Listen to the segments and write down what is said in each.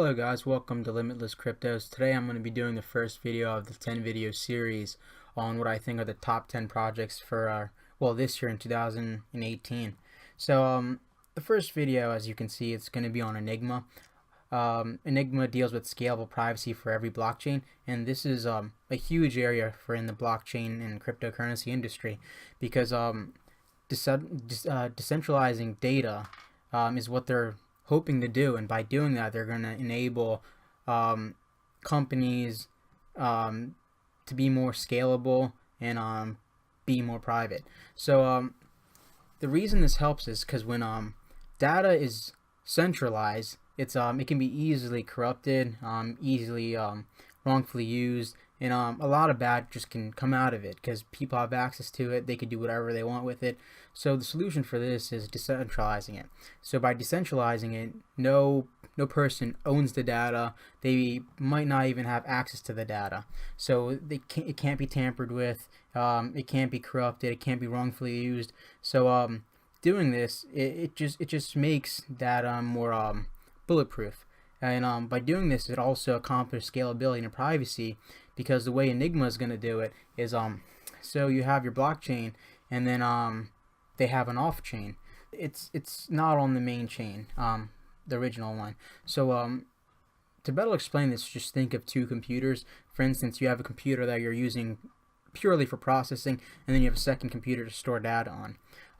Hello guys, welcome to Limitless Cryptos. Today I'm going to be doing the first video of the 10 video series on what I think are the top 10 projects for this year in 2018. So the first video, as you can see, it's going to be on Enigma. Enigma deals with scalable privacy for every blockchain, and this is a huge area for in the blockchain and cryptocurrency industry because decentralizing data is what they're hoping to do, and by doing that they're going to enable companies to be more scalable and be more private. So the reason this helps is because when data is centralized, it can be easily corrupted, easily wrongfully used, and a lot of bad just can come out of it because people have access to it. They can do whatever they want with it. So the solution for this is decentralizing it. So by decentralizing it, no person owns the data. They might not even have access to the data. So it can't be tampered with. It can't be corrupted. It can't be wrongfully used. So doing this, it just makes data more bulletproof. And by doing this, it also accomplishes scalability and privacy, because the way Enigma is going to do it is so you have your blockchain, and then they have an off chain. It's not on the main chain, the original one. So to better explain this, just think of two computers. For instance, you have a computer that you're using purely for processing, and then you have a second computer to store data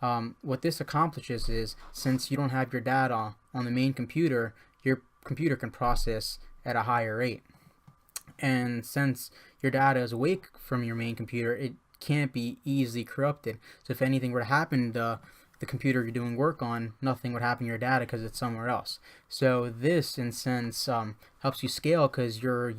on. What this accomplishes is, since you don't have your data on the main computer, your computer can process at a higher rate. And since your data is away from your main computer, it can't be easily corrupted. So if anything were to happen to the computer you're doing work on, nothing would happen to your data because it's somewhere else. So this, in a sense, helps you scale because you're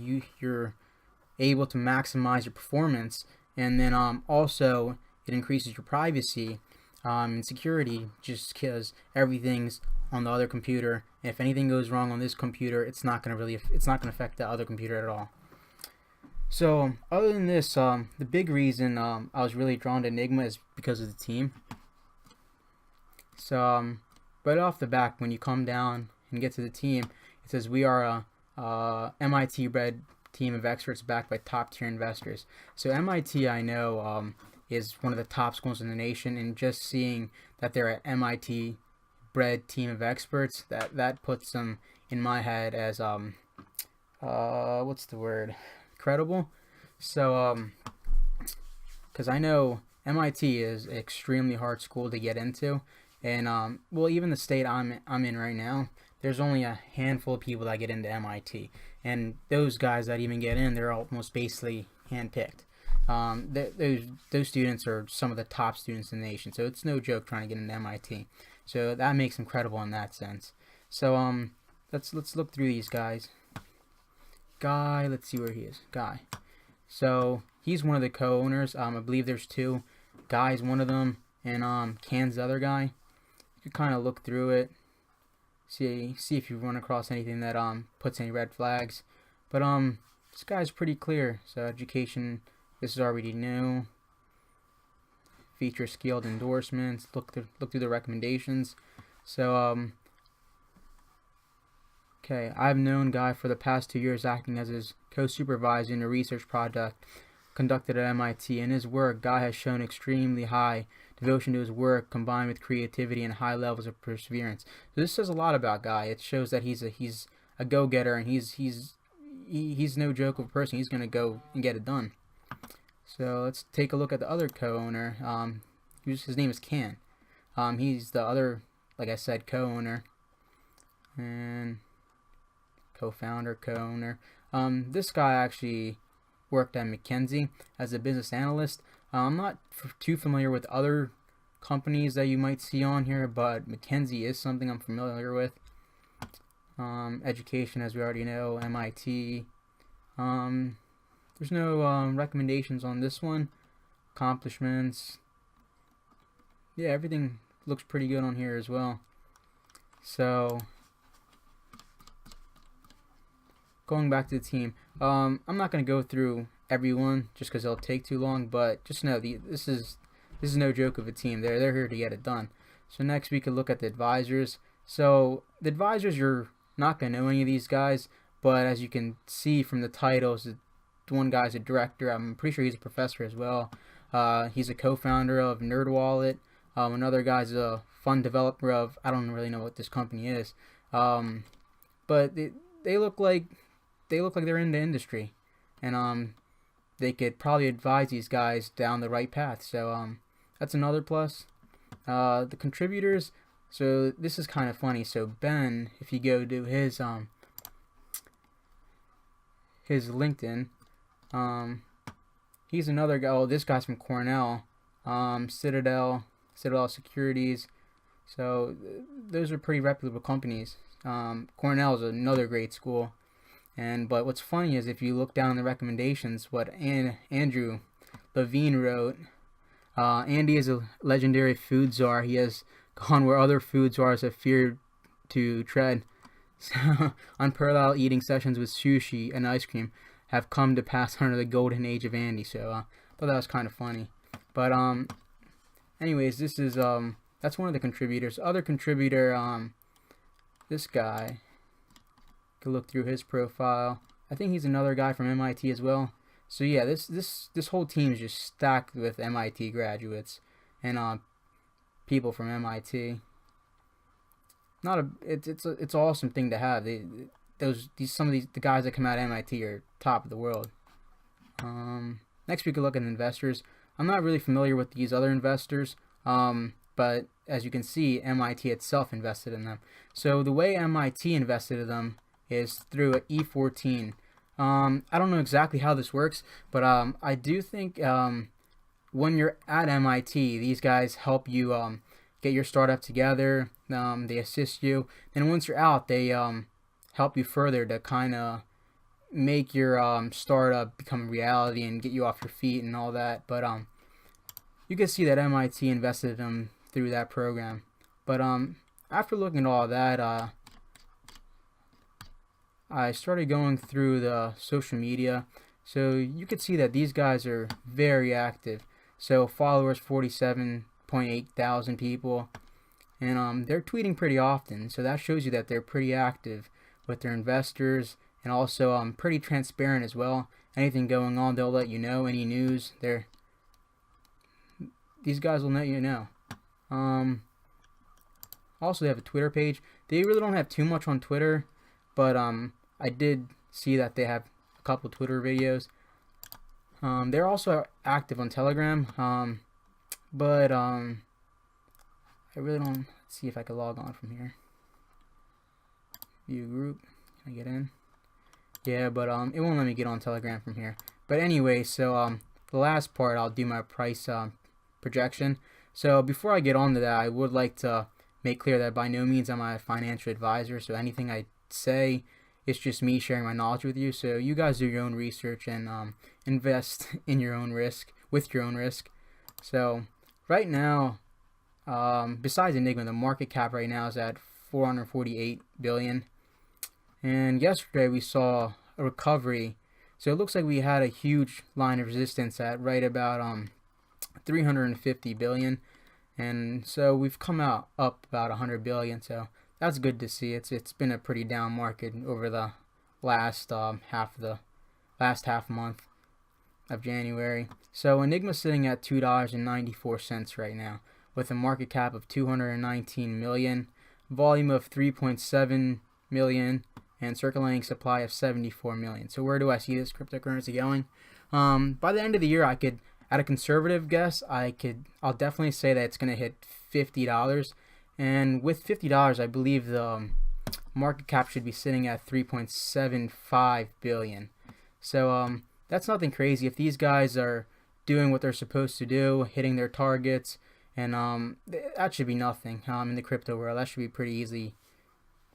able to maximize your performance, and then also it increases your privacy and security, just because everything's on the other computer. And if anything goes wrong on this computer, it's not going to affect the other computer at all. So other than this, the big reason I was really drawn to Enigma is because of the team. So right off the back, when you come down and get to the team, it says we are a MIT-bred team of experts backed by top-tier investors. So MIT, I know, is one of the top schools in the nation, and just seeing that they're an MIT-bred team of experts, that puts them in my head as what's the word? Credible. So because I know MIT is an extremely hard school to get into, and well, even the state I'm in right now, there's only a handful of people that get into MIT, and those guys that even get in, they're almost basically handpicked. Those students are some of the top students in the nation, so it's no joke trying to get into MIT. So that makes them credible in that sense. So let's look through these guys. Guy, let's see where he is. Guy. So he's one of the co-owners. I believe there's two. Guy's one of them, and Can's the other guy. You can kind of look through it, see if you run across anything that puts any red flags. But this guy's pretty clear. So education, this is already new. Feature skilled endorsements. Look through the recommendations. So okay, I've known Guy for the past 2 years, acting as his co-supervisor in a research project conducted at MIT. In his work, Guy has shown extremely high devotion to his work, combined with creativity and high levels of perseverance. So this says a lot about Guy. It shows that he's a go-getter, and he's no joke of a person. He's gonna go and get it done. So let's take a look at the other co-owner. His name is Can. He's the other, like I said, co-owner and co-founder, co-owner. This guy actually worked at McKinsey as a business analyst. I'm not too familiar with other companies that you might see on here, but McKinsey is something I'm familiar with. Education, as we already know, MIT. There's no recommendations on this one. Accomplishments. Yeah, everything looks pretty good on here as well. So going back to the team, I'm not going to go through everyone just because it'll take too long, but just know this is no joke of a team. They're here to get it done. So next we could look at the advisors. So the advisors, you're not going to know any of these guys. but as you can see from the titles, one guy's a director. I'm pretty sure he's a professor as well. He's a co-founder of NerdWallet. Another guy's a fund developer of, I don't really know what this company is, but they look like they're in the industry, and they could probably advise these guys down the right path. So that's another plus. The contributors. So this is kind of funny. So Ben, if you go to his LinkedIn, he's another guy. Oh, this guy's from Cornell, Citadel Securities. So those are pretty reputable companies. Cornell is another great school. But what's funny is if you look down the recommendations, what Andrew Levine wrote. Andy is a legendary food czar. He has gone where other food czars have feared to tread. So, unparalleled eating sessions with sushi and ice cream have come to pass under the golden age of Andy. So I thought that was kind of funny. But anyways, this is that's one of the contributors. Other contributor, this guy. Could look through his profile. I think he's another guy from MIT as well. So yeah, this whole team is just stacked with MIT graduates and people from MIT. It's an awesome thing to have. Some of the guys that come out of MIT are top of the world. Next we could look at investors. I'm not really familiar with these other investors, but as you can see, MIT itself invested in them. So the way MIT invested in them is through an E14. I don't know exactly how this works, but I do think when you're at MIT, these guys help you get your startup together. They assist you, and once you're out, they help you further to kind of make your startup become a reality and get you off your feet and all that. But you can see that MIT invested in them through that program. But after looking at all that, I started going through the social media. So you could see that these guys are very active. So followers 47.8 thousand people, and they're tweeting pretty often. So that shows you that they're pretty active with their investors, and also pretty transparent as well. Anything going on, they'll let you know. Any news, these guys will let you know. Also, they have a Twitter page. They really don't have too much on Twitter, but I did see that they have a couple Twitter videos. They're also active on Telegram, but I really don't. Let's see if I can log on from here. View group. Can I get in? Yeah, but it won't let me get on Telegram from here. But anyway, so the last part, I'll do my price projection. So before I get on to that, I would like to make clear that by no means am I a financial advisor. So anything I say, it's just me sharing my knowledge with you. So you guys do your own research and invest in your own risk, with your own risk. So right now, besides Enigma, the market cap right now is at 448 billion. And yesterday we saw a recovery. So it looks like we had a huge line of resistance at right about 350 billion. And so we've come up about 100 billion. So that's good to see. It's been a pretty down market over the last half month of January. So Enigma's sitting at $2.94 right now, with a market cap of 219 million, volume of 3.7 million, and circulating supply of 74 million. So where do I see this cryptocurrency going? By the end of the year, I could, at a conservative guess, I'll definitely say that it's going to hit $50. And with $50, I believe the market cap should be sitting at 3.75 billion. So that's nothing crazy. If these guys are doing what they're supposed to do, hitting their targets, and that should be nothing in the crypto world. That should be pretty easy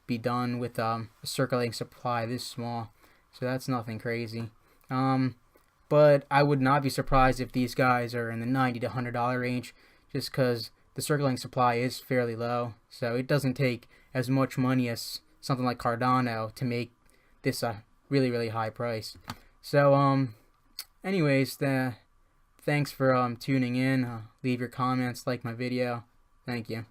be done with a circulating supply this small. So that's nothing crazy. But I would not be surprised if these guys are in the $90 to $100 range, just because the circulating supply is fairly low. So it doesn't take as much money as something like Cardano to make this a really, really high price. So anyways, thanks for tuning in. Leave your comments, like my video. Thank you.